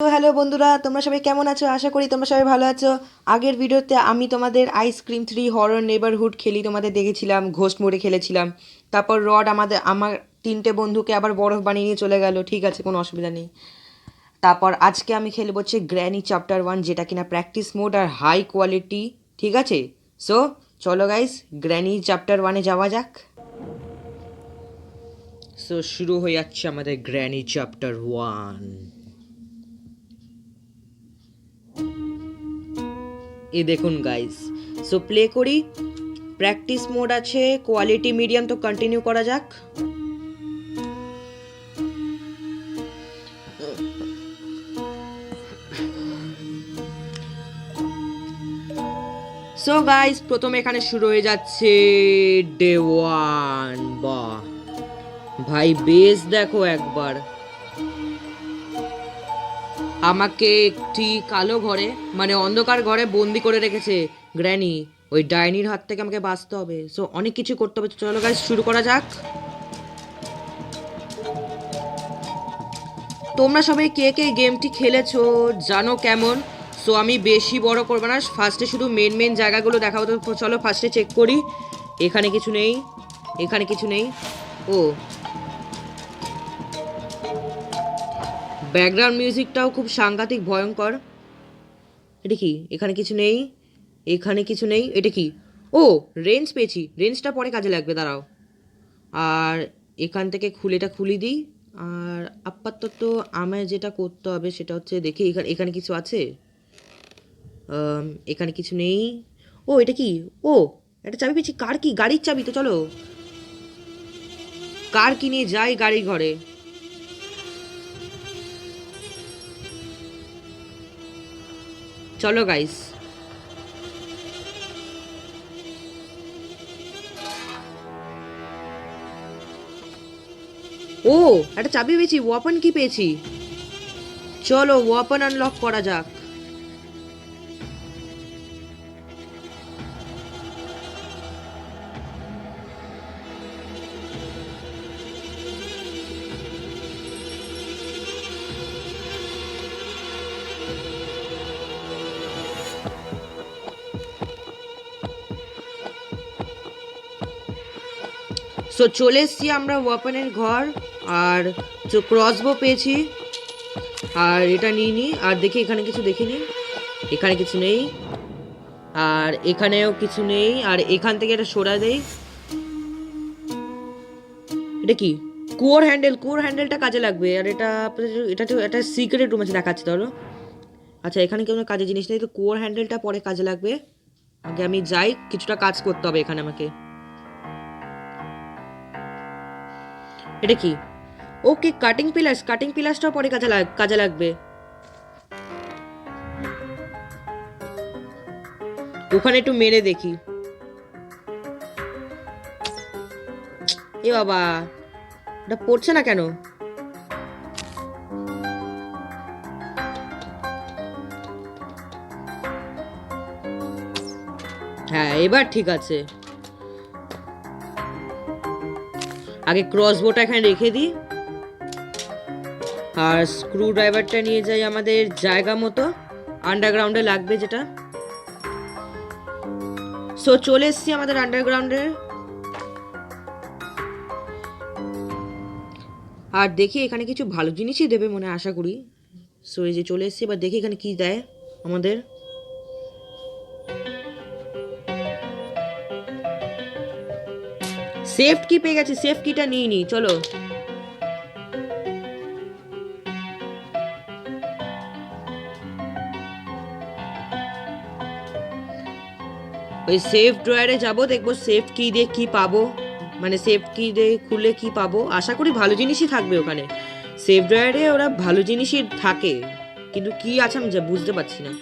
তো হ্যালো বন্ধুরা, তোমরা সবাই কেমন আছো? আশা করি তোমরা সবাই ভালো আছো। আগের ভিডিওতে আমি তোমাদের আইসক্রিম 3 হরর নেবারহুড খেলি তোমাদের দেখেছিলাম, ঘোস্ট মোডে খেলেছিলাম। তারপর রড আমার তিনটে বন্ধুকে আবার বরফ বানিয়ে নিয়ে চলে গেল। ঠিক আছে, কোনো অসুবিধা নেই। তারপর আজকে আমি খেলবো হচ্ছে গ্র্যানি চ্যাপ্টার 1, যেটা কিনা প্র্যাকটিস মোড আর হাই কোয়ালিটি। ঠিক আছে, সো চলো গাইস, গ্র্যানি চ্যাপ্টার 1-এ যাওয়া যাক। সো শুরু হয়ে যাচ্ছে আমাদের গ্র্যানি চ্যাপ্টার 1। এই দেখুন গাইস, সো প্লে করি। প্র্যাকটিস মোড আছে, কোয়ালিটি মিডিয়াম, তো কন্টিনিউ করা যাক। সো গাইস, প্রথমে এখানে শুরু হয়ে যাচ্ছে ডে 1। বাহ ভাই, বেস দেখো একবার। আমাকে একটি কালো ঘরে, মানে অন্ধকার ঘরে বন্দি করে রেখেছে গ্র্যানি। ওই ডাইনির হাত থেকে আমাকে বাঁচতে হবে। সো অনেক কিছু করতে হবে। চলো গাইস, শুরু করা যাক। তোমরা সবাই কে কে গেমটি খেলেছো জানো কেমন? সো আমি বেশি বড় করবো না, ফার্স্টে শুধু মেন মেন জায়গাগুলো দেখাবো। তো চলো ফার্স্টে চেক করি। এখানে কিছু নেই, এখানে কিছু নেই। ও, ব্যাকগ্রাউন্ড মিউজিকটাও খুব সাংঘাতিক ভয়ঙ্কর। এটা কি? এখানে কিছু নেই, এখানে কিছু নেই। এটা কি? ও, রেঞ্জ পেয়েছি। রেঞ্জটা পরে কাজে লাগবে, দাঁড়াও। আর এখান থেকে খুলেটা খুলে দিই। আর আপাতত আমায় যেটা করতে হবে সেটা হচ্ছে, দেখি এখানে এখানে কিছু আছে। এখানে কিছু নেই। ও, এটা কি? ও, একটা চাবি পেয়েছি। কার কি? গাড়ির চাবি। তো চলো কার কিনে যাই গাড়ি ঘরে। চলো গাইস। ও, একটা চাবি পেয়েছি। ওয়াপন কি পেয়েছি? চলো ওয়াপন আনলক করা যাক। সো চলে এসছি আমরা ওয়াপনের ঘর। আর ক্রসবো পেয়েছি। আর এটা নিয়ে নিই। আর দেখি এখানে কিছু দেখিনি। এখানে কিছু নেই, আর এখানেও কিছু নেই। আর এখান থেকে এটা সরা দেই। এটা কি? কুয়োর হ্যান্ডেল। কুয়োর হ্যান্ডেলটা কাজে লাগবে। আর এটা তো একটা সিক্রেট রুম আছে, দেখাচ্ছি ধরো। আচ্ছা, এখানে কোনো কাজের জিনিস নেই, তো কুয়োর হ্যান্ডেলটা পরে কাজে লাগবে। আগে আমি যাই, কিছুটা কাজ করতে হবে এখানে আমাকে। এটা কি? ওকে, কাটিং পিলার্স। কাটিং পিলার্সটাও পরে কাজে লাগবে। ওখানে একটু মেরে দেখি। এ বাবা, এটা পড়ছে না কেন? হ্যাঁ, এবার ঠিক আছে। আগে ক্রসবোটা এখানে রেখে দিই। আর স্ক্রু ড্রাইভারটা নিয়ে যাই আমাদের জায়গা মতো, আন্ডারগ্রাউন্ডে লাগবে যেটা। সো চলে এসছি আমাদের আন্ডারগ্রাউন্ডে। আর দেখি এখানে কিছু ভালো জিনিসই দেবে মনে আশা করি। সো এই যে চলে এসছি, এবার দেখি এখানে কি দেয় আমাদের। সেফ কি পেয়ে গেছি, সেফ কিটা নিয়ে নি চলো। ওই সেফ ড্রয়ারে যাবো, দেখবো সেফ কি দিয়ে কি পাবো। মানে সেফ কি দিয়ে খুলে কি পাবো, আশা করি ভালো জিনিসই থাকবে ওখানে। সেফ ড্রয়ারে ওরা ভালো জিনিসই থাকে, কিন্তু কি আছে আমি বুঝতে পারছি না।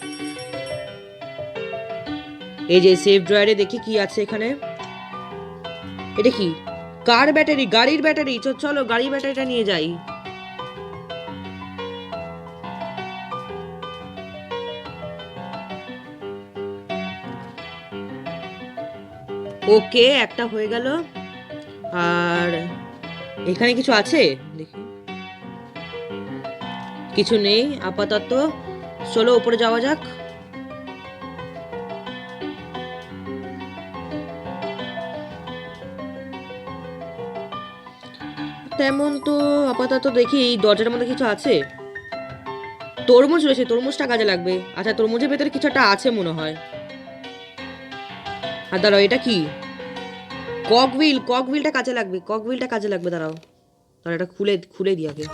এই যে সেফ ড্রয়ারে দেখি কি আছে এখানে। এটা কি? কার ব্যাটারি, গাড়ির ব্যাটারি। চলো গাড়ির ব্যাটারিটা নিয়ে যাই। ওকে, একটা হয়ে গেল। আর এখানে কিছু আছে দেখি। কিছু নেই আপাতত। চলো উপরে যাওয়া যাক। তেমন তো আপাতত দেখি এই দরজার মধ্যে কিছু আছে। তরমুজ রয়েছে, তরমুজটা কাজে লাগবে। আচ্ছা তরমুজের ভেতরে কিছু একটা আছে মনে হয়। আর দাঁড়াও, এটা কি? ককহুইল, ককহুইলটা কাজে লাগবে, ককহুইলটা কাজে লাগবে। দাঁড়াও দাঁড়াও, এটা খুলে খুলে দিই আগে।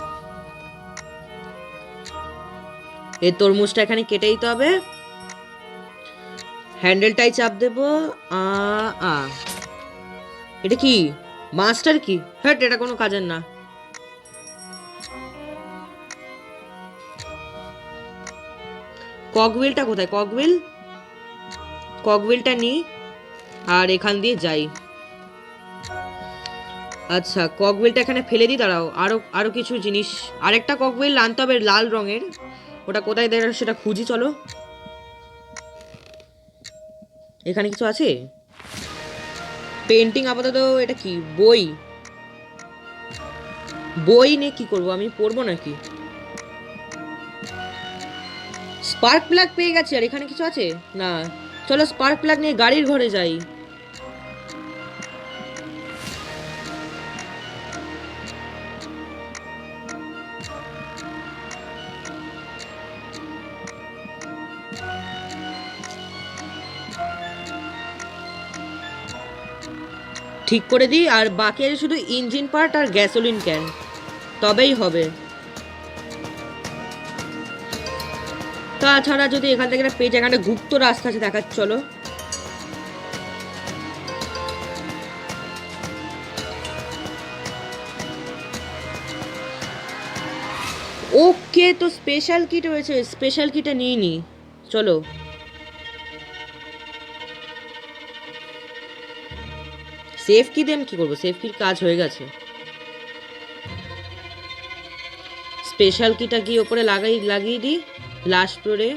এই তরমুজটা এখানে কেটে দিতে হবে। হ্যান্ডেলটাই চাপ দেবো। আ আ এটা কি? মাস্টার কি? হ্যাঁ, এটা কোনো কাজের না। ককহুইলটা কোথায়? ককহুইল, ককহুইলটা নিই আর এখান দিয়ে যাই। আচ্ছা ককহুইলটা এখানে ফেলে দিই। দাঁড়াও, আরো আরো কিছু জিনিস। আরেকটা ককহুইল আনতে হবে লাল রঙের। ওটা কোথায় দেয় সেটা খুঁজি, চলো। এখানে কিছু আছে? পেন্টিং আপাতত। এটা কি? বই। বই নিয়ে কি করব আমি? পড়বো নাকি? স্পার্ক প্লাগ পেয়ে গেছি। আর এখানে কিছু আছে না। চলো স্পার্ক প্লাগ নিয়ে গাড়ির ঘরে যাই। ঠিক করে দিই। আর বাকি আছে শুধু ইঞ্জিন পার্ট আর গ্যাসোলিন ক্যান, তবেই হবে। তাছাড়া যদি এখান থেকে একটা পেজ, এখানে গুপ্ত রাস্তা আছে দেখাচ্ছ, চলো। ওকে, তো স্পেশাল কিট রয়েছে, স্পেশাল কিটে নিয়ে নি, চলো। সেফ কি দিয়ে আমি কি করবো? সেফ কির কাজ হয়ে গেছে। স্পেশাল কিটা গিয়ে ওপরে লাগিয়ে দিই লাস্ট ফ্লোরে।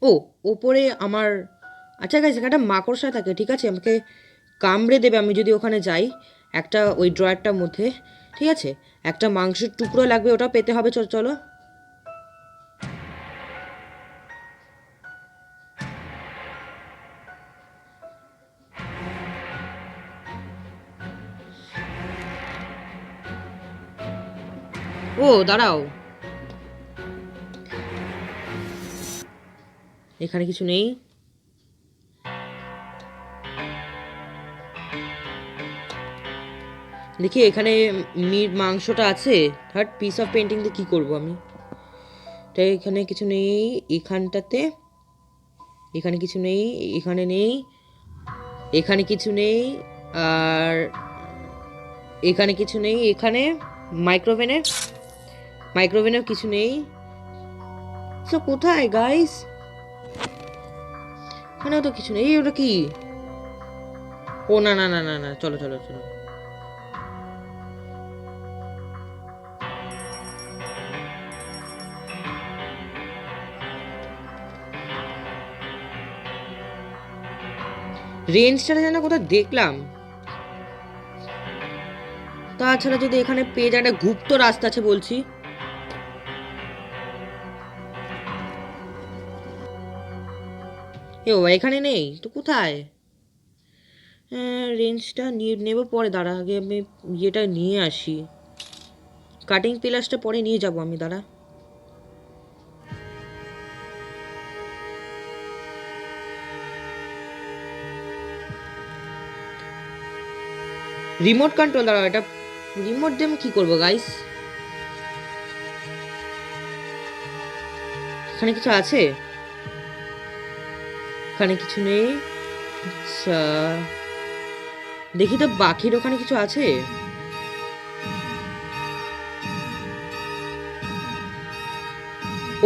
ও, ওপরে আমার। আচ্ছা গাইস, এখানে একটা মাকড়সা থাকে, ঠিক আছে? আমাকে কামড়ে দেবে আমি যদি ওখানে যাই। একটা ওই ড্রয়ারটার মধ্যে, ঠিক আছে? একটা মাংসের টুকরো লাগবে, ওটাও পেতে হবে। চলো। ও দাঁড়াও, এখানে কিছু নেই। দেখি এখানে মাংসটা আছে। থার্ড পিস অফ পেন্টিং দিয়ে কী করবো আমি? তাই এখানে কিছু নেই। এখানটাতে এখানে কিছু নেই, এখানে নেই, এখানে কিছু নেই, আর এখানে কিছু নেই। এখানে মাইক্রোভেনেও কিছু নেই। তো কোথায় গাইস? এখানেও তো কিছু নেই। ওটা কি? ও না না না না না, চলো চলো চলো। রেঞ্জটা যেন কোথাও দেখলাম। তাছাড়া যদি এখানে পেয়ে যায়, একটা গুপ্ত রাস্তা আছে বলছি। এ বাবা, এখানে নেই তো কোথায়? রেঞ্জটা নিয়ে নেবো পরে, দাঁড়া আগে আমি ইয়েটা নিয়ে আসি। কাটিং পিলাসটা পরে নিয়ে যাব আমি, দাঁড়া। রিমোট কন্ট্রোল, দাঁড়াও, এটা রিমোট দিয়ে আমি কি করবো গাইস? এখানে কিছু আছে? এখানে কিছু নেই। আচ্ছা দেখি তো বাকির ওখানে কিছু আছে।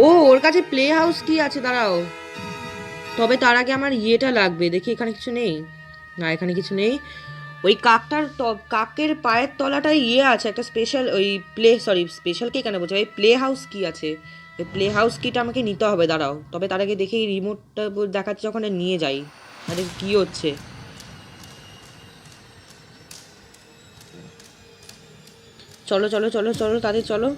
ও, ওর কাছে প্লে হাউস কি আছে, দাঁড়াও। তবে তার আগে আমার ইয়েটা লাগবে, দেখি এখানে কিছু নেই। না, এখানে কিছু নেই। ওই কাকের পায়ের তলাটায় ইয়ে আছে একটা স্পেশাল, ওই স্পেশাল কে কেন বলছে, ওই প্লে হাউস কি আছে ওই প্লে হাউস কিটা আমাকে নিতে হবে, দাঁড়াও। তবে তার আগে দেখি রিমোটটা দেখাচ্ছে, ওখানে নিয়ে যাই। আরে কি হচ্ছে? চলো চলো চলো চলো, তাদের চলো।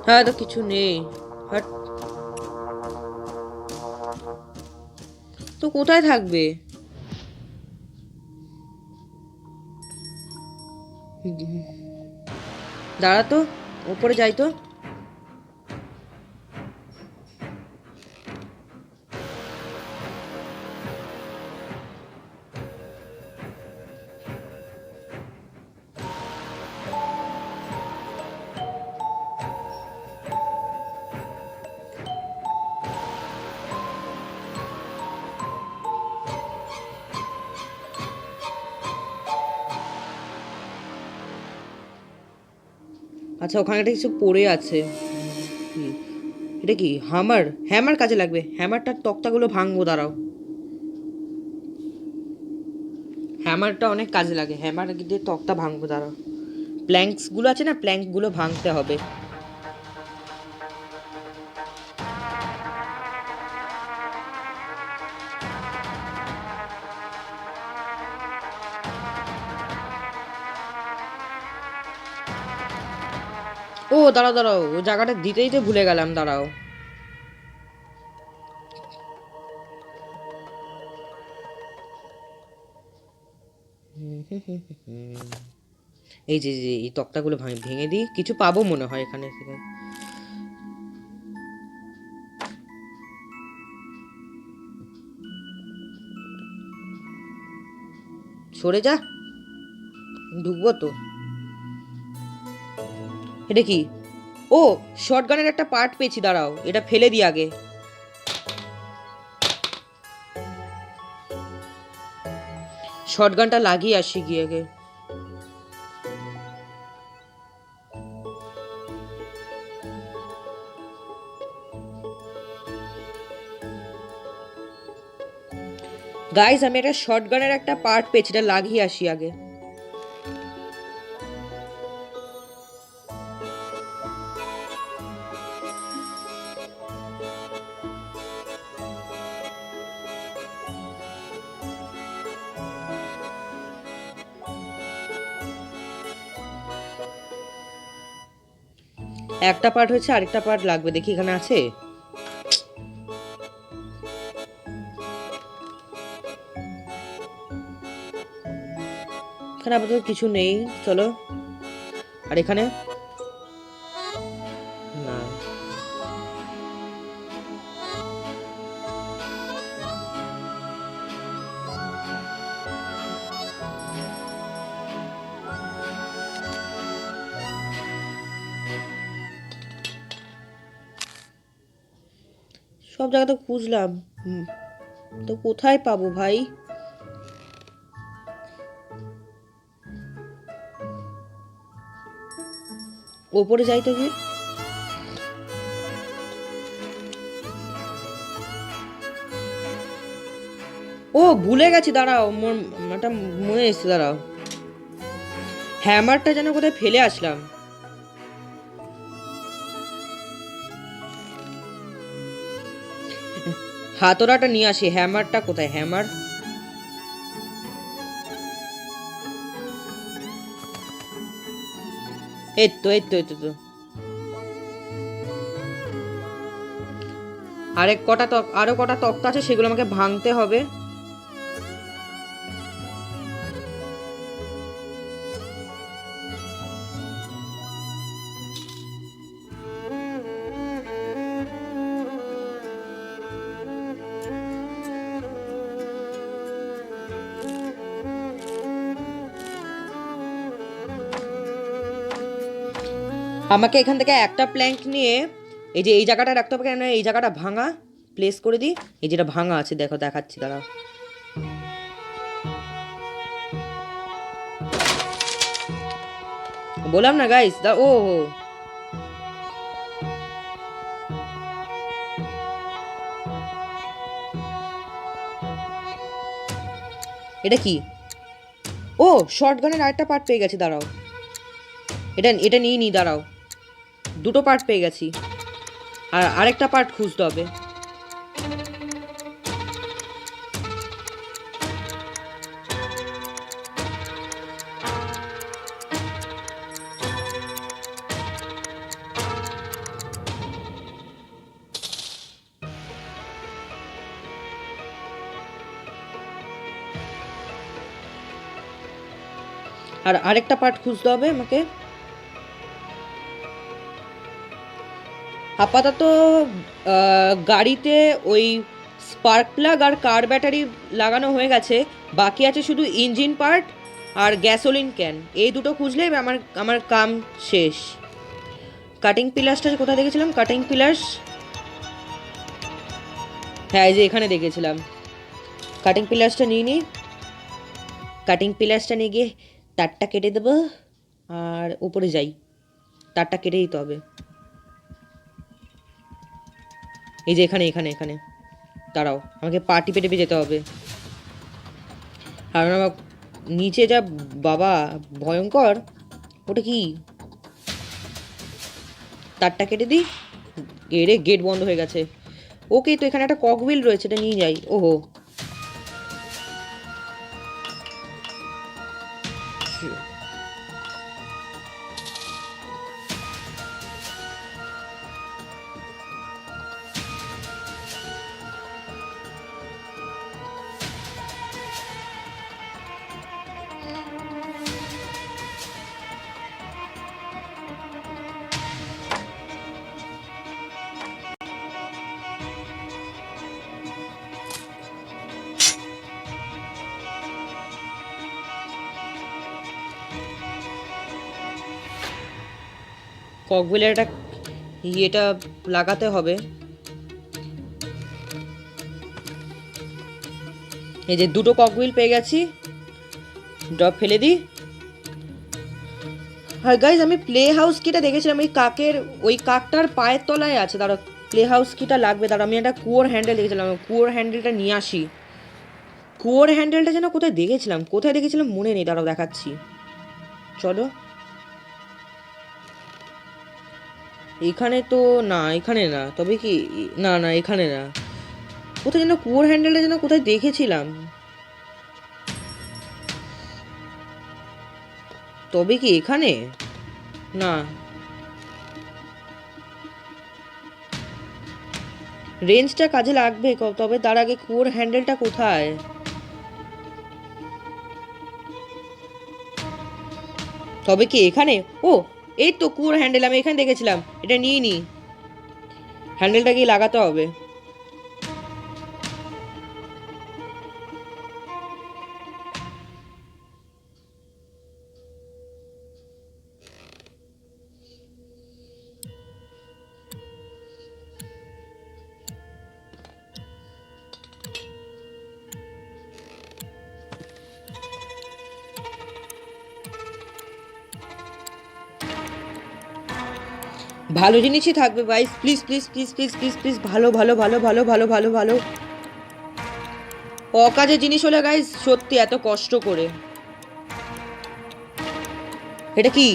হ্যাঁ, তো কিছু নেই। হাট। তো কোথায় থাকবে? দাঁড়া তো, ওপরে যাই তো। আচ্ছা, ওখানে একটা কিছু পড়ে আছে। কি? এটা কি? হ্যামার? হ্যামার কাজে লাগবে। হ্যামারটার তক্তাগুলো ভাঙবো, দাঁড়াও। হ্যামারটা অনেক কাজে লাগে, হ্যামার দিয়ে তক্তা ভাঙবো, দাঁড়াও। প্ল্যাঙ্কসগুলো আছে না, প্ল্যাঙ্কগুলো ভাঙতে হবে। ও দাঁড়াও দাঁড়াও, ও জায়গাটা দিতেই তো ভুলে গেলাম, দাঁড়াও। এই যে যে এই তক্তাগুলো ভেঙে দিই, কিছু পাবো মনে হয় এখানে থেকে। সরে যা, ঢুকবো তো। এটা কি? ও, শর্টগানের একটা পার্ট পেয়েছি, দাঁড়াও, এটা ফেলে দিই আগে। শর্টগানটা লাগিয়ে আসি গিয়ে আগে। গাইস, আমি একটা শর্টগানের একটা পার্ট পেয়েছি, এটা লাগিয়ে আসি আগে। একটা পার্ট হয়েছে, আরেকটা পার্ট লাগবে, দেখি এখানে আছে। এখানে আপাতত কিছু নেই, চলো। আর এখানে না। সব জায়গাতে খুঁজলাম, তো কোথায় পাবো ভাই? ওপরে যাই তো গিয়ে। ও ভুলে গেছি, দাঁড়াও, একটা মনে এসছে, দাঁড়াও। হ্যামারটা যেন কোথায় ফেলে আসলাম। হাতড়াটা নিয়ে আসি, হ্যামারটা কোথায়? হ্যামার এই তো, এই তো, এই তো, তো। আরো কটা তক্তা আছে, সেগুলো আমাকে ভাঙতে হবে। আমাকে এখান থেকে একটা প্ল্যাঙ্ক নিয়ে এই যে এই জায়গাটা রাখতে হবে, কেন এই জায়গাটা ভাঙা, প্লেস করে দিই। এই যেটা ভাঙা আছে, দেখো দেখাচ্ছি, দাঁড়াও। বললাম না গাইস, ও এটা কি? ও, শর্ট গানের আরেকটা পার্ট পেয়ে গেছি, দাঁড়াও। এটা এটা নিয়ে নি, দাঁড়াও। দুটো পার্ট পেয়ে গেছি, আর আরেকটা পার্ট খুঁজতে হবে। আর আরেকটা পার্ট খুঁজতে হবে আমাকে। আপাতত গাড়িতে ওই স্পার্ক প্লাগ আর কার ব্যাটারি লাগানো হয়ে গেছে, বাকি আছে শুধু ইঞ্জিন পার্ট আর গ্যাসোলিন ক্যান। এই দুটো খুঁজলেই আমার আমার কাম শেষ। কাটিং পিলার্সটা কোথায় দেখেছিলাম? কাটিং পিলার্স, হ্যাঁ এই যে এখানে দেখেছিলাম। কাটিং পিলার্সটা নিয়ে নিই। কাটিং পিলার্সটা নিয়ে গিয়ে তারটা কেটে দেবো, আর উপরে যাই। তারটা কেটে দিতে হবে। এই যে এখানে এখানে এখানে, দাঁড়াও, আমাকে পা টিপে টিপে যেতে হবে। আর আমার নিচে যা বাবা ভয়ঙ্কর, ওটা কি? তারটা কেটে দিই। গেট বন্ধ হয়ে গেছে। ওকে, তো এখানে একটা ককবিল রয়েছে, এটা নিয়ে যাই। ওহো, ককবিলের একটা ইয়েটা লাগাতে হবে। এই যে দুটো ককবিল পেয়ে গেছি, ড্রপ ফেলে দিই। হ্যাঁ গাইজ, আমি প্লে হাউস কিটা দেখেছিলাম, ওই কাকটার পায়ের তলায় আছে। দাঁড়া, প্লে হাউস কিটা লাগবে, দাঁড়া, আমি একটা কুয়োর হ্যান্ডেল দেখেছিলাম, কুয়োর হ্যান্ডেলটা নিয়ে আসি। কুয়োর হ্যান্ডেলটা যেন কোথায় দেখেছিলাম মনে নেই, দাঁড়াও দেখাচ্ছি। চলো, এখানে তো না, এখানে না, তবে কি? না না, এখানে না। কোথায় যেন কুয়োর হ্যান্ডেলটা যেন কোথায় দেখেছিলাম, তবে কি এখানে? না, রেঞ্জটা কাজে লাগবে, তবে তার আগে কুয়োর হ্যান্ডেলটা কোথায়? তবে কি এখানে? ও, এই তো কুয়োর হ্যান্ডেল, আমি এখানে দেখেছিলাম, এটা নিয়ে নি। হ্যান্ডেলটা কি লাগাতে হবে? ভালো জিনিসই থাকবে ভাই, please please please please please please, ভালো ভালো ভালো ভালো ভালো ভালো ভালো। অকাজের জিনিস হলে গাইস সত্যি এত কষ্ট করে। এটা কি?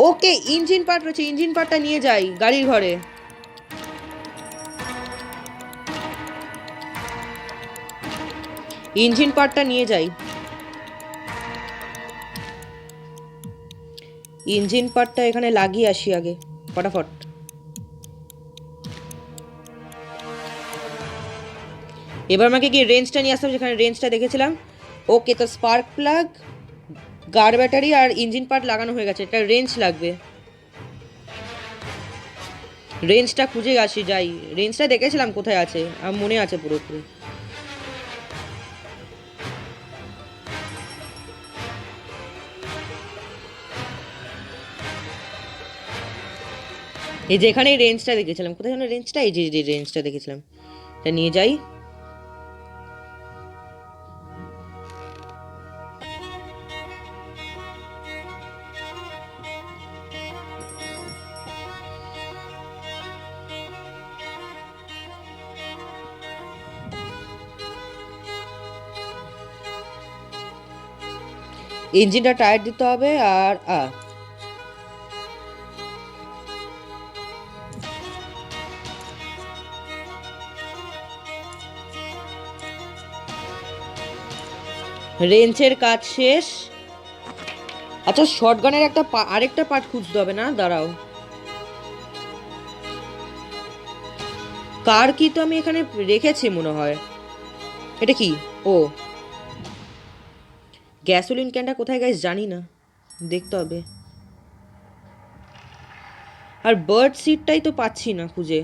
ওকে, ইঞ্জিন পার্ট রয়েছে, ইঞ্জিন পার্টটা নিয়ে যাই গাড়ির ঘরে। ইঞ্জিন পার্টটা নিয়ে যাই। ইঞ্জিন পার্টটা এখানে লাগিয়ে আসি আগে, ফটাফট। এবার আমাকে কি রেঞ্জটা নিয়ে আসতে হবে, যেখানে রেঞ্জটা দেখেছিলাম। ওকে, তো স্পার্ক প্লাগ, গার ব্যাটারি আর ইঞ্জিন পার্ট লাগানো হয়ে গেছে, এটা রেঞ্জ লাগবে। রেঞ্জটা খুঁজে আসি, যাই। রেঞ্জটা দেখেছিলাম কোথায় আছে, আমার মনে আছে পুরোপুরি। এই যে এখানে রেঞ্জটা দেখেছিলাম, কোথায় যেন রেঞ্জটা, এই যে রেঞ্জটা দেখেছিলাম, এটা নিয়ে যাই। ইঞ্জিনটা টায়ার দিতে হবে আর রেঞ্চের কাজ শেষ। আচ্ছা শটগানের আরেকটা পার্ট খুঁজতে হবে না, দাঁড়াও। কার কি তো আমি এখানে রেখেছি মনে হয়। এটা কি? ও গ্যাসোলিন ক্যানটা কোথায় গাইস জানি না, দেখতে হবে। আর বার্ড সিটটাই তো পাচ্ছি না খুঁজে।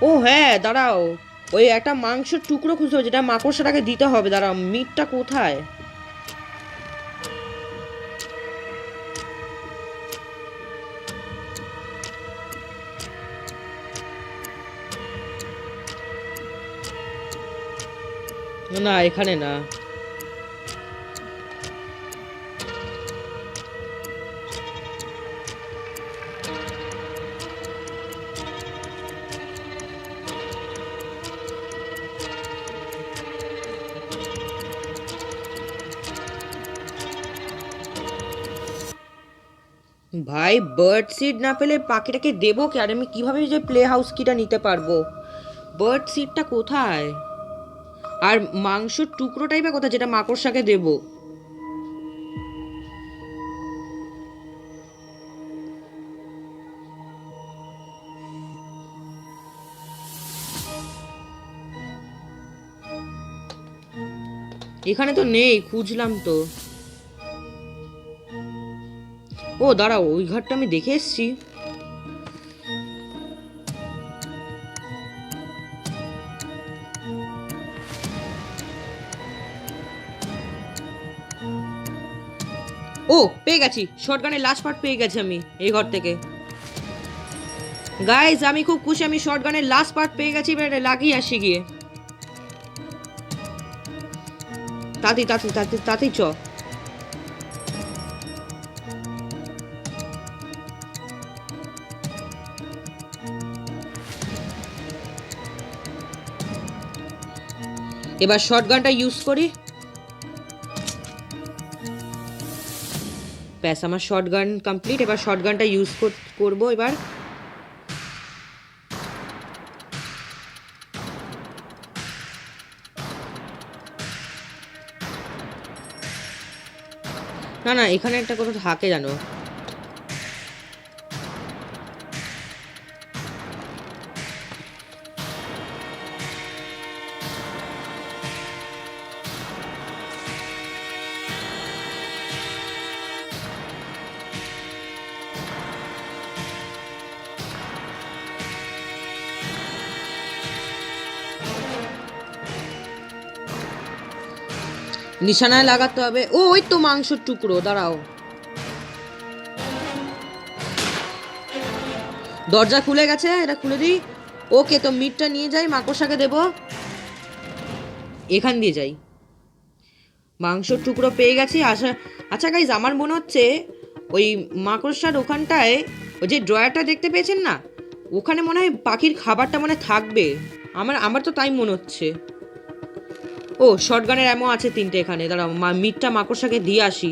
ও হ্যাঁ দাঁড়াও, ওই একটা মাংসের টুকরো খুঁজতে হবে যেটা মাকড়সাটাকে দিতে হবে। দাঁড়াও, মিটটা কোথায়? না এখানে না। ভাই বার্ড সিট না পেলে পাখিটাকে দেবো কি? আর আমি কিভাবে যে প্লে হাউস কিটা নিতে পারবো? বার্ড সিটটা কোথায়? আর মাংসর টুকরোটাই বা কোথায় যেটা মাকড়সাকে দেবো? এখানে তো নেই, খুঁজলাম তো। ও দাঁড়াও, ওই ঘরটা আমি দেখে এসছি। ও পেয়ে গেছি, শর্টগানের লাস্ট পার্ট পেয়ে গেছি আমি এই ঘর থেকে। গাইজ আমি খুব খুশি, আমি শর্টগানের লাস্ট পার্ট পেয়ে গেছি। এবার লাগিয়ে আসি গিয়ে। তাতেই তাতেই তাতেই তাতেই চ। এবার শর্টগানটা ইউজ করি। ব্যাস আমার শর্টগান কমপ্লিট। এবার শর্টগানটা ইউজ করবো এবার। না না, এখানে একটা কোথাও থাকে জানো। নিশানায় লাগাতে হবে। ও ওই তো মাংসের টুকরো, দাঁড়াও। দরজা খুলে গেছে, এটা খুলে দিই। ওকে, তো মিটটা নিয়ে যাই, মাকড়সাকে দেবো। এখান দিয়ে যাই। মাংসর টুকরো পেয়ে গেছি। আচ্ছা গাইজ, আমার মনে হচ্ছে ওই মাকড়সার ওখানটায় ওই যে ড্রয়ারটা দেখতে পেয়েছেন না, ওখানে মনে হয় পাখির খাবারটা মনে থাকবে। আমার আমার তো তাই মনে হচ্ছে। ও শর্টগানের অ্যামো আছে 3টে এখানে, দাঁড়াও মিটটা মাকড়সাকে দিয়ে আসি।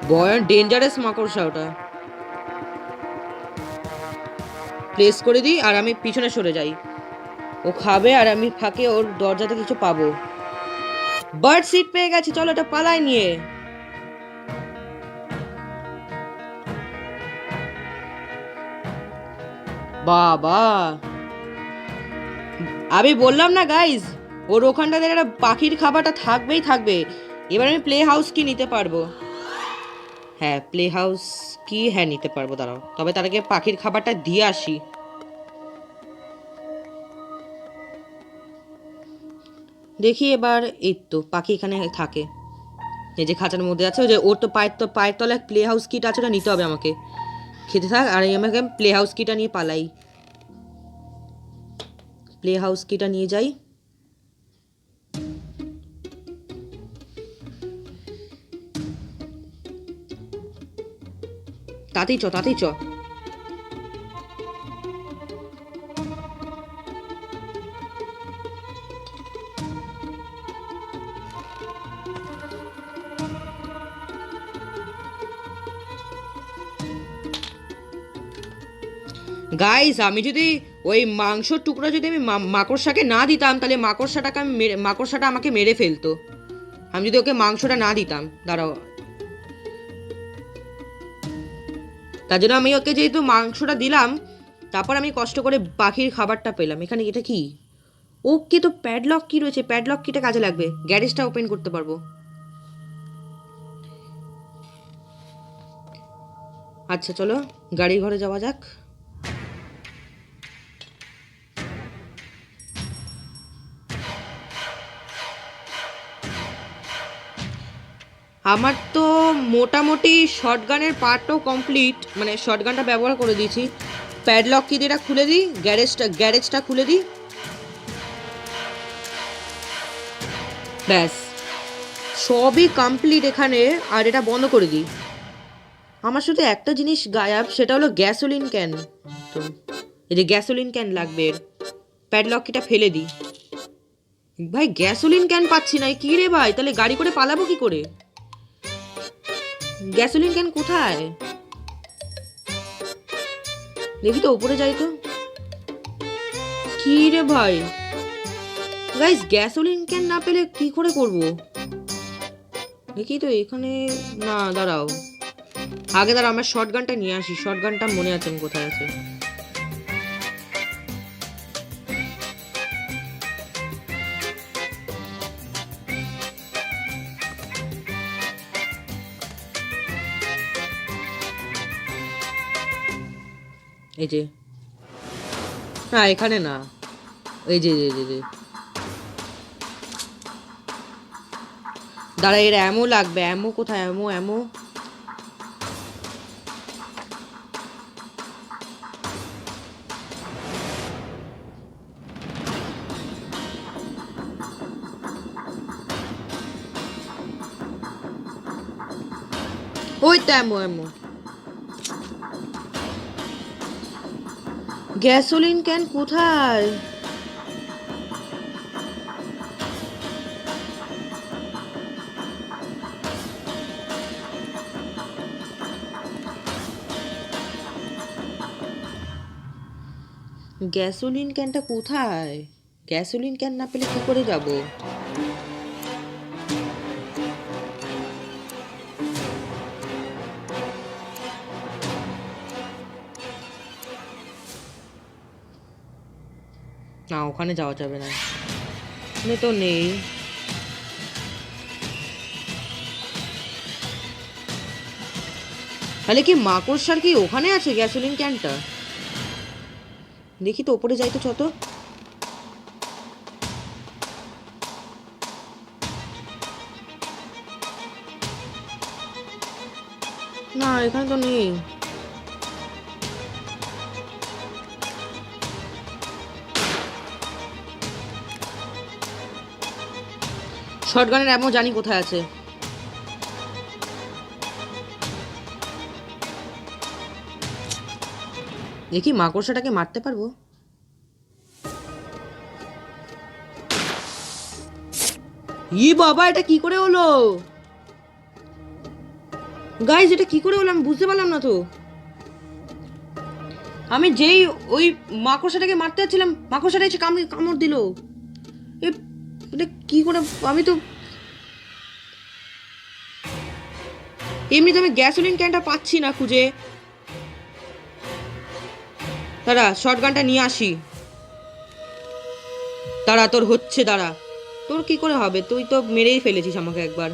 বয় ডেঞ্জারাস মাকড়সা ওটা। প্লেস করে দিই আর আমি পিছনে সরে যাই। ও খাবে আর আমি ফাঁকে ওর দরজাতে কিছু পাবো। বার্ড সিট পেয়ে গেছি, চলো এটা পালাই নিয়ে। বাবা, আমি বললাম না গাইজ, ওর ওখানটাতে একটা পাখির খাবারটা থাকবেই থাকবে। এবার আমি প্লে হাউস কি নিতে পারবো? হ্যাঁ প্লে হাউস কি, হ্যাঁ নিতে পারবো। দাঁড়াও, তবে তার আগে পাখির খাবারটা দিয়ে আসি। দেখি এবার। এই তো পাখি এখানে থাকে, এই যে খাঁচার মধ্যে আছে। ওই যে ওর তো পায়ের তলায় প্লে হাউস কিট আছে, ওটা নিতে হবে আমাকে। খেতে থাক আর আমাকে প্লে হাউস কিটা নিয়ে পালাই। প্লে হাউস কিটা নিয়ে যাই। তাতেই চ, তাতেই চ। গাইস, আমি যদি ওই মাংসর টুকরা যদি আমি মাকড়সাকে না দিতাম, তাহলে মাকড়সাটা আমাকে মেরে ফেলতো। আমি যদি ওকে মাংসটা না দিতাম, দাঁড়াও, তার জন্য আমি ওকে যেহেতু মাংসটা দিলাম, তারপর আমি কষ্ট করে পাখির খাবারটা পেলাম। এখানে এটা কি? ওকে, তো প্যাডলক কি রয়েছে? প্যাডলক কিটা কাজে লাগবে, গ্যারেজটা ওপেন করতে পারবো। আচ্ছা চলো গাড়ি ঘরে যাওয়া যাক। আমার তো মোটামুটি শর্টগানের পার্টও কমপ্লিট, মানে শর্টগানটা ব্যবহার করে দিয়েছি। প্যাডলক কি দিয়ে খুলে দিই, গ্যারেজটা খুলে দিই, ব্যাস সবই কমপ্লিট এখানে। আর এটা বন্ধ করে দিই। আমার শুধু একটা জিনিস গায়াব, সেটা হলো গ্যাসোলিন ক্যান। তো এই যে গ্যাসোলিন ক্যান লাগবে, প্যাডলক কিটা ফেলে দিই। ভাই গ্যাসোলিন ক্যান পাচ্ছি না, কি রে ভাই, তাহলে গাড়ি করে পালাবো কি করে? গ্যাসোলিন ক্যান কোথায় দেখি তো, উপরে যাই তো। কি রে ভাই, গাইস গ্যাসোলিন ক্যান না পেলে কি করে করব? দেখি তো এখানে, না দাঁড়াও, আগে দাঁড়াও, আমার শর্টগানটা নিয়ে আসি। শর্টগানটা মনে আছে কোথায় আছে। এই যে, না এখানে না, এই যে দাঁড়া, এর অ্যামো লাগবে। অ্যামো কোথায়? অ্যামো ওই তো অ্যামো। গ্যাসোলিন ক্যান কোথায়? গ্যাসোলিন ক্যানটা কোথায়? গ্যাসোলিন ক্যান না পেলে কি করে যাব? না, ওখানে যাওয়া যাবে না, ওখানে তো নেই। তাহলে কি মাকড়সার কি ওখানে আছে গ্যাসোলিন ক্যানটা? দেখি তো, ওপরে যাই তো, ছত। না এখানে তো নেই। শর্টগানের অ্যামো জানি কোথায় আছে। দেখি মাকড়সাটাকে মারতে পারবো। ই বাবা, এটা কি করে হলো? গাইজ এটা কি করে হলো আমি বুঝতে পারলাম না তো। আমি যেই ওই মাকড়সাটাকে মারতে যাচ্ছিলাম, মাকড়সাটা এসে কামড় দিল। এটা কি করে? আমি তো এমনিতে আমি গ্যাসোলিন ক্যানটা পাচ্ছি না খুঁজে। দাঁড়া, শর্টগানটা নিয়ে আসি। দাঁড়া, তোর হচ্ছে, দাঁড়া। তোর কি করে হবে? তুই তো মেরেই ফেলেছিস আমাকে একবার।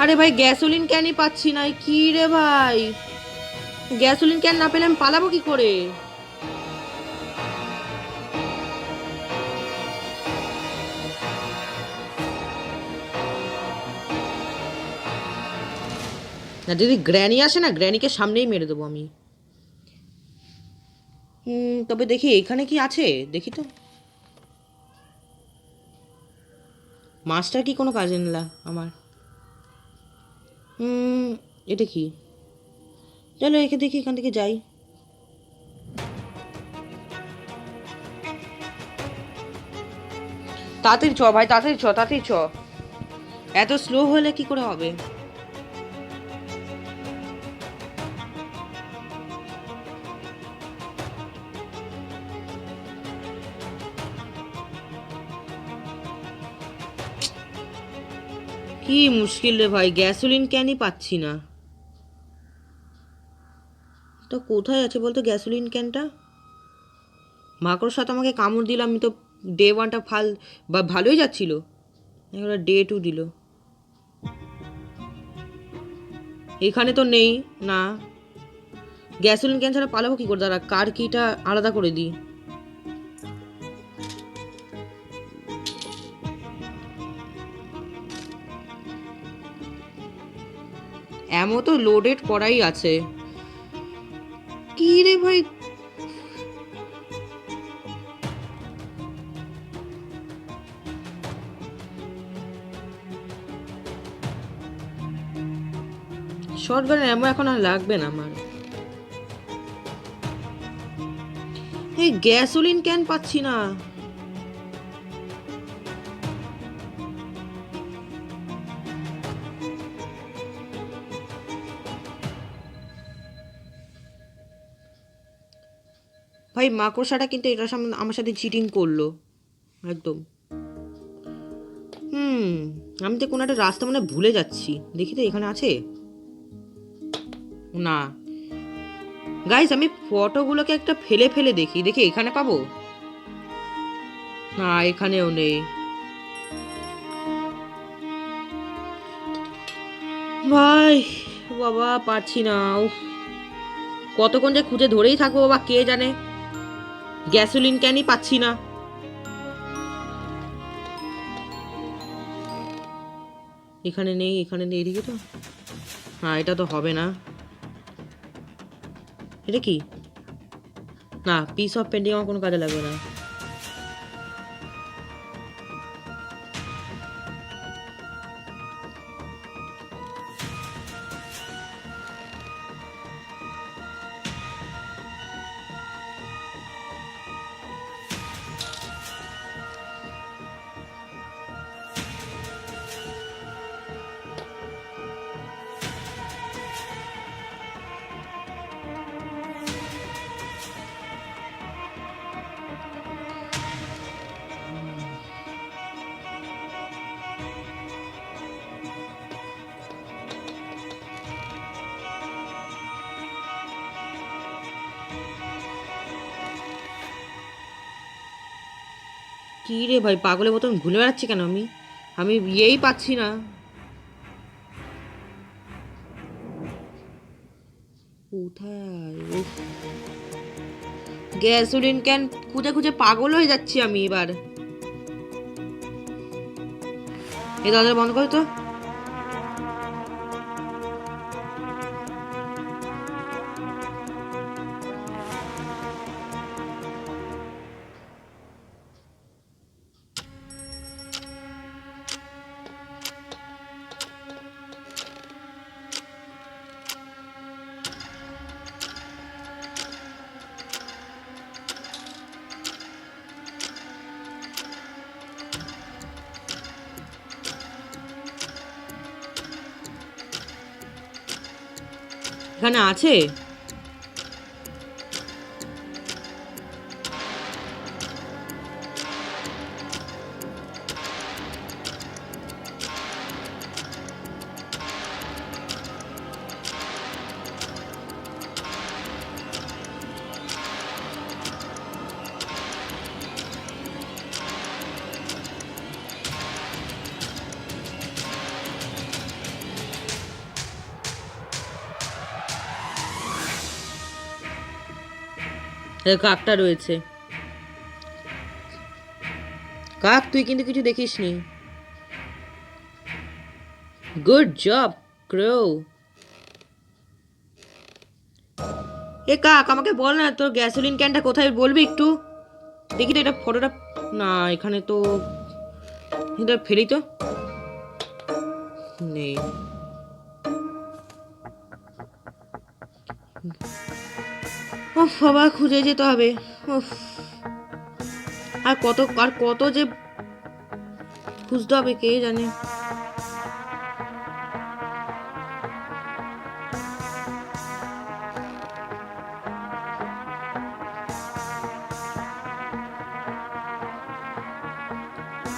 আরে ভাই গ্যাসোলিন ক্যানই পাচ্ছি না, কি রে ভাই, গ্যাসোলিন ক্যান না পেলে আমি পালাবো কি করে? না যদি গ্র্যানি আসে না, গ্র্যানিকে সামনেই মেরে দেবো আমি। তবে দেখি এখানে কি আছে, দেখি তো। মাস্টার কি কোনো কাজে না আমার। এটা কি? চলো একে দেখি, এখান থেকে যাই। তাড়াতাড়ি চ ভাই, তাড়াতাড়ি চ, তাড়াতাড়ি চ। এত স্লো হলে কি করে হবে? কি মুশকিল রে ভাই, গ্যাসোলিন ক্যানই পাচ্ছি না। তো কোথায় আছে বলতো গ্যাসোলিন ক্যানটা? মাকড় সাথে আমাকে কামড় দিলাম, আমি তো ডে 1টা ভালোই যাচ্ছিল, এবার ডে 2 দিল। এখানে তো নেই না। গ্যাসোলিন ক্যান ছাড়া পালাবো কি করে? দাঁড়া, কার কিটা আলাদা করে দিই। এমন তো লোডেড করাই আছে। কি রে ভাই, শর্টগানের এমন এখন আর লাগবে না আমার। এই গ্যাসোলিন ক্যান পাচ্ছি না। ভাই মাকড়সাটা কিন্তু এটার সামনে আমার সাথে চিটিং করলো একদম। আমি তো কোনো একটা রাস্তা মানে ভুলে যাচ্ছি, দেখি তো এখানে আছে না। গাইস আমি ফটোগুলোকে একটা ফেলে ফেলে দেখি, দেখি এখানে পাবো না। এখানেও নেই ভাই। বাবা পারছি না, কতক্ষণ যে খুঁজে ধরেই থাকবো বাবা কে জানে। গ্যাসোলিন ক্যানই পাচ্ছি না। এখানে নেই, এখানে নেই, এদিকে তো। হ্যাঁ এটা তো হবে না। এটা কি? না, পিস অফ পেন্টিং আমার কোনো কাজে লাগবে না। কি রে ভাই, পাগলের মতন ঘুরে বেড়াচ্ছি কেন আমি? আমি ইয়েই পাচ্ছি না। কোথায়? গ্যাসোলিন ক্যান খুঁজে খুঁজে পাগল হয়ে যাচ্ছি আমি এবার। এই দরজা বন্ধ করো তো। এখানে আছে। কাকটা রয়েছে। কাক তুই কিন্তু কিছু দেখিসনি। গুড জব ক্রো। এ কাক, আমাকে বল না তোর গ্যাসোলিন ক্যানটা কোথায়, বলবি একটু? দেখি তো এটা ফটোটা, না এখানে তো, এটা ফেলি তো, নেই। উফ বাবা, খুঁজে যেতে হবে। উফ, আর কত যে খুঁজতে হবে কে জানে।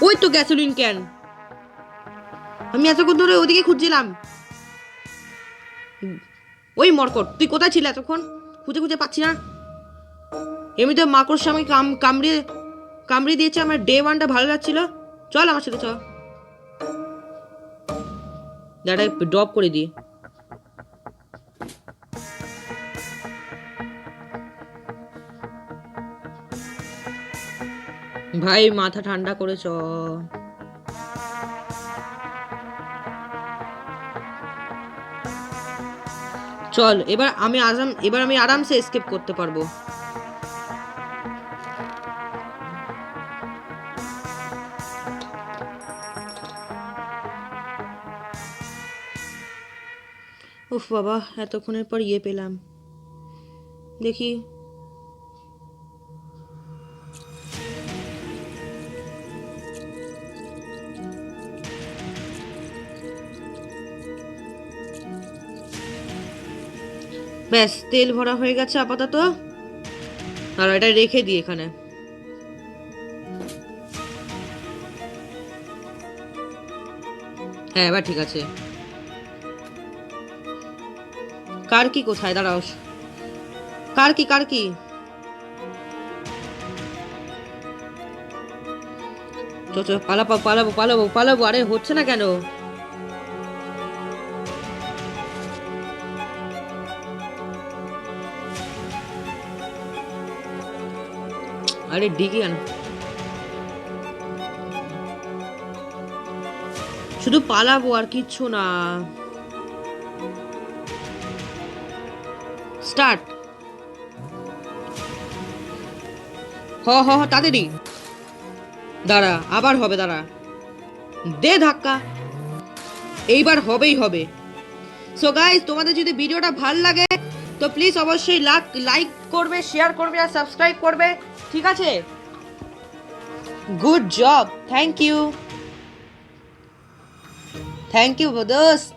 ওই তো গ্যাসোলিন ক্যান, আমি এতক্ষণ ধরে ওদিকে খুঁজছিলাম। ওই মরকট, তুই কোথায় ছিল এতক্ষণ? খুঁজে খুঁজে পাচ্ছি না। এমনিতে মাকড় আমাকে কামড়িয়ে কামড়িয়ে দিয়েছে, আমার ডে ওয়ানটা ভালো লাগছিল। চল আমার সাথে, চল দাঁড়া ড্রপ করে দিই। ভাই মাথা ঠান্ডা করে চ। চল এবার আমি আরামসে এস্কেপ করতে পারবো। উফ বাবা, এতক্ষণের পর ইয়ে পেলাম, দেখি। ব্যাস, তেল ভরা হয়ে গেছে আপাতত। আর এটা রেখে দিই এখানে। হ্যাঁ এবার ঠিক আছে। কার কি কোথায়, দাঁড়াও। কার কি চো পালাবো, আরে হচ্ছে না কেন? আরে ডিগি আন, শুধু পালাবো আর কিচ্ছু না। স্টার্ট। হ তাড়াতাড়ি, দাঁড়া আবার হবে, দাঁড়া, দে ধাক্কা, এইবার হবেই হবে। সো গাইস, তোমাদের যদি ভিডিওটা ভালো লাগে তো প্লিজ অবশ্যই লাইক করবে, শেয়ার করবে আর সাবস্ক্রাইব করবে, ঠিক আছে? গুড জব, থ্যাংক ইউ দোস্ত।